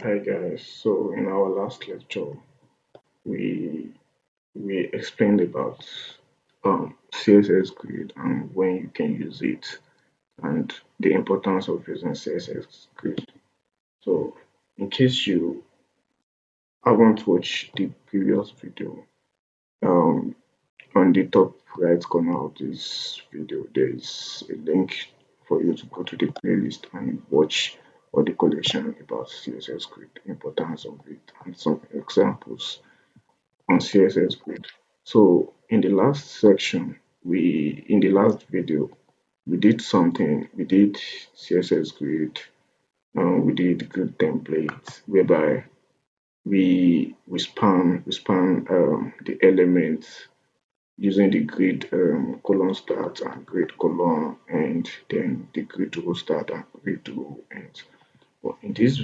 Hi guys, so in our last lecture we we explained about CSS grid and when you can use it and the importance of using CSS grid. So in case you haven't watched the previous video, um on the top right corner of this video there is a link for you to go to the playlist and watch all the collection about CSS grid, importance of it and some examples on CSS grid. So in the last section, in the last video, we did something. We did CSS grid, and we did grid templates, whereby we span the elements using the grid column start and grid column, and then the grid row start and grid row end. But in this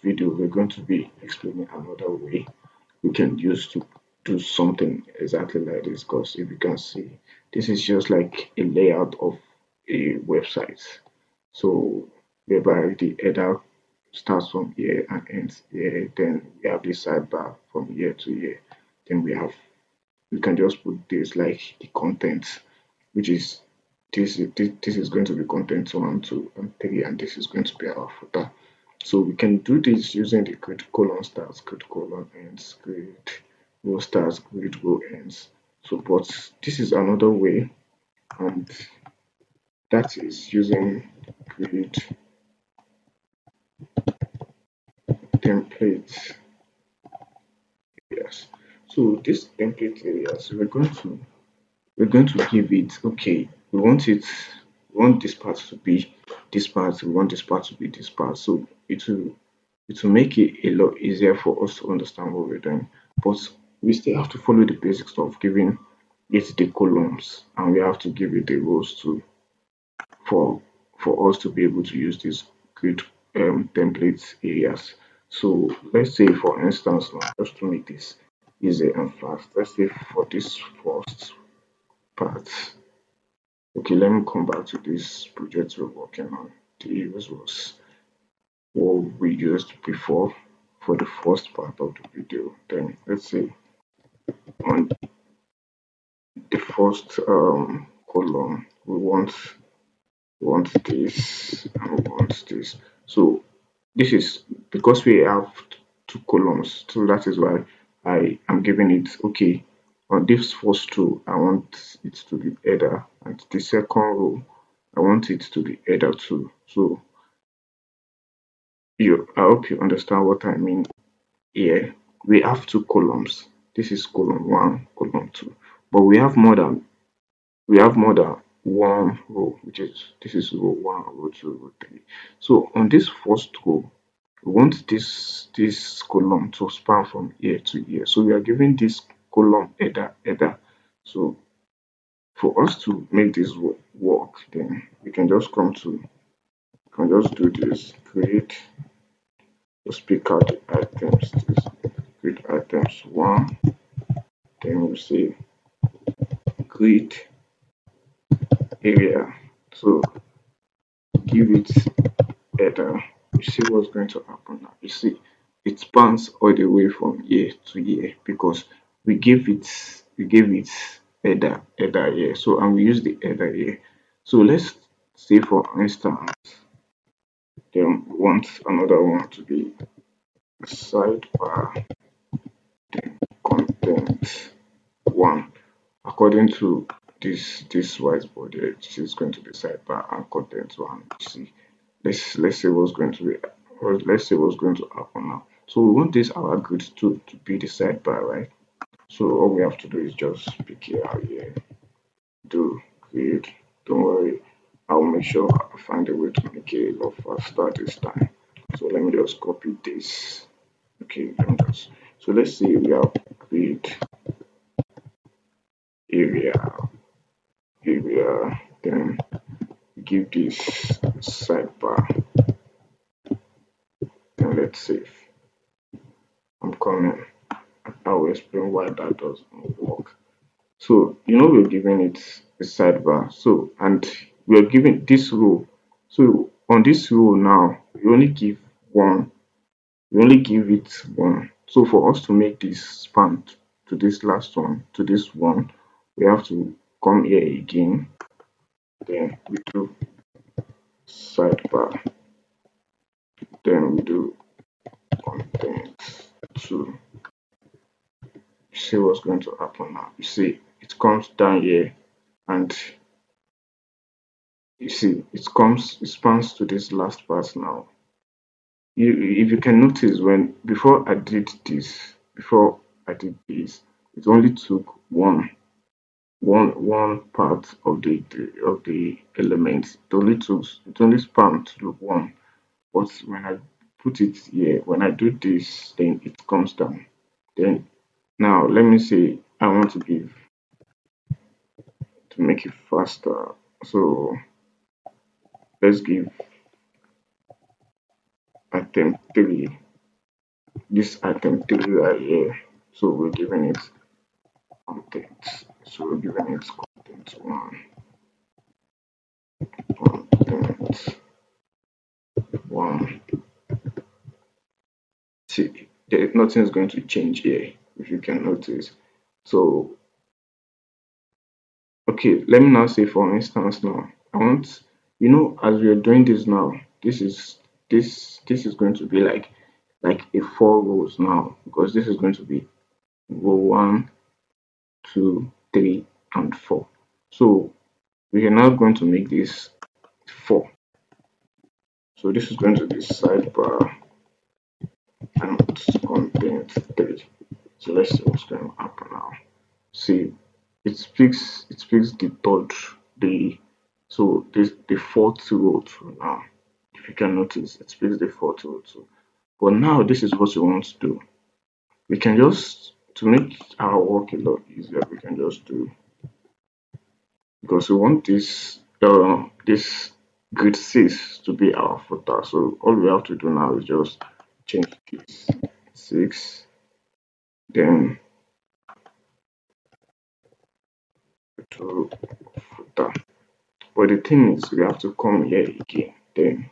video, we're going to be explaining another way we can use to do something exactly like this, because if you can see, this is just like a layout of a website. So whereby the header starts from here and ends here, then we have the sidebar from here to here, then we can just put this like the content, which is this is going to be content 1, 2, and 3, and this is going to be our footer. So we can do this using the grid colon starts, grid colon ends, grid row starts, grid row ends. So, but this is another way, and that is using grid template areas. So this template areas, we're going to give it, okay, we want this part to be this part, we want this part to be this part. So it will make it a lot easier for us to understand what we're doing. But we still have to follow the basics of giving it the columns, and we have to give it the rows too for for us to be able to use these grid templates areas. So let's say for instance now, just to make this easy and fast, let's say for this first part, okay, let me come back to this project we're working on. The use was what we used before for the first part of the video. Then let's say on the first column we want this and we want this. So this is because we have two columns, so that is why I am giving it, okay, on this first row I want it to be header, and the second row I want it to be header too. So I hope you understand what I mean here. We have two columns. This is column one, column two, but we have more than one row, which is this is row one, row two, row three. So on this first row, we want this column to span from here to here. So we are giving this column header. So for us to make this work, then we can just can just do this, create, just pick out the items, this create items one, then we say create area. So give it header. You see what's going to happen now. You see it spans all the way from here to here because we gave it header here. So and we use the header here. So let's say for instance, then we want another one to be sidebar content one. According to this whiteboard here, this is going to be sidebar and content one. See, let's say what's going to be, or let's say what's going to happen now. So we want this our grid to be the sidebar, right? So all we have to do is just pick it out here, do grid. Don't worry, I'll make sure I find a way to make it a lot faster this time. So let me just copy this. Okay, let me just, so let's say we have grid area, then give this sidebar, then let's save. I'm coming. I will explain why that doesn't work. So we're giving it a sidebar. So and we're giving this row. So on this row now, we only give one we only give it one. So for us to make this span to this last one, to this one, we have to come here again. Then we do sidebar. Then we do content to see what's going to happen now. You see, it comes down here and you see it spans to this last part now. If you can notice when before I did this, it only took one part of the elements. It only spanned to one. But when I put it here, when I do this, then it comes down. Then now let me say I want to give to make it faster. So let's give item 3, this item 3 right here. So we're giving it content. So we're giving it content 1, content 1. See, nothing is going to change here if you can notice. So okay, let me now say for instance now, I want, as we are doing this now, this is going to be like a 4 rows now because this is going to be row 1, 2, 3, and 4. So we are now going to make this 4. So this is going to be sidebar and content 3. So let's see what's going to happen now. See, it speaks the third, the so this the fourth row too now. If you can notice, it speaks the fourth row too. But now this is what we want to do. We can just, to make our work a lot easier, we can just do, because we want this grid 6 to be our footer. So all we have to do now is just change this 6, then to footer. But the thing is, we have to come here again, then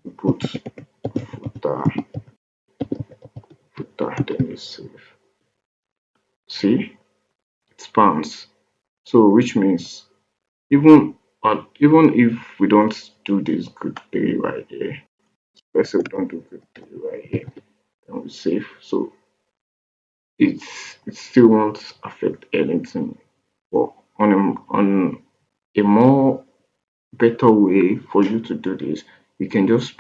we put footer, then we save. See, it spans. So which means even if we don't do this group 3 right here, let's say we don't do group 3 right here, then we save. So it still won't affect anything. But on a more better way for you to do this, you can just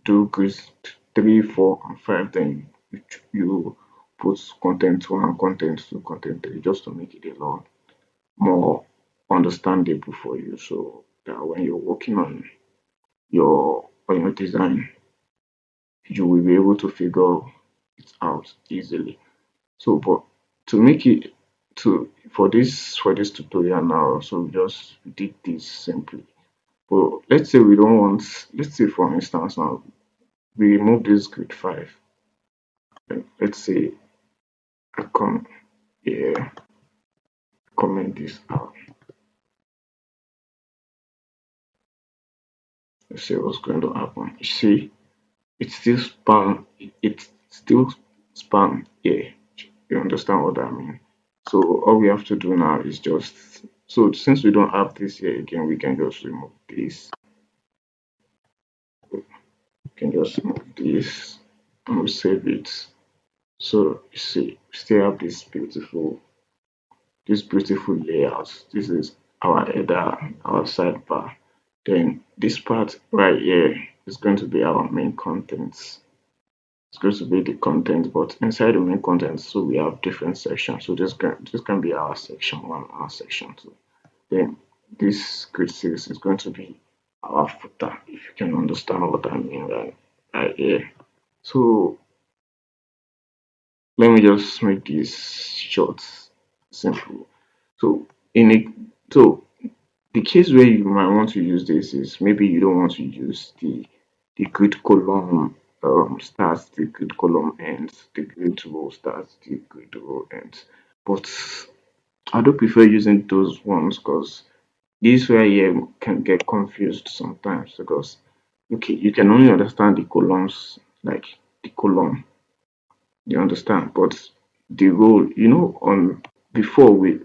do grid 3, 4, and 5, then you put content 1, content 2, content 3 just to make it a lot more understandable for you, so that when you're working on your design, you will be able to figure it out easily. So but to make it to for this tutorial now, so we just did this simply. But let's say we don't want, let's say for instance now, we remove this grid 5. Let's say I come here, comment this out. Let's see what's going to happen. You see, it still span here. You understand what I mean? So all we have to do now is just, so since we don't have this here again, we can just remove this. We can just remove this and we save it. So you see, we still have this beautiful layout. This is our header, our sidebar. Then this part right here is going to be our main contents. It's going to be the content, but inside the main content, so we have different sections. So this can be our section 1, our section 2. Then this grid 6 is going to be our footer, if you can understand what I mean right here. So let me just make this short, simple. So in a so the case where you might want to use this is maybe you don't want to use the grid column starts, the grid column ends, the grid row starts, the grid row ends. But I do prefer using those ones because this right here can get confused sometimes because Okay, you can only understand the columns, like the column, you understand, but the role, on before we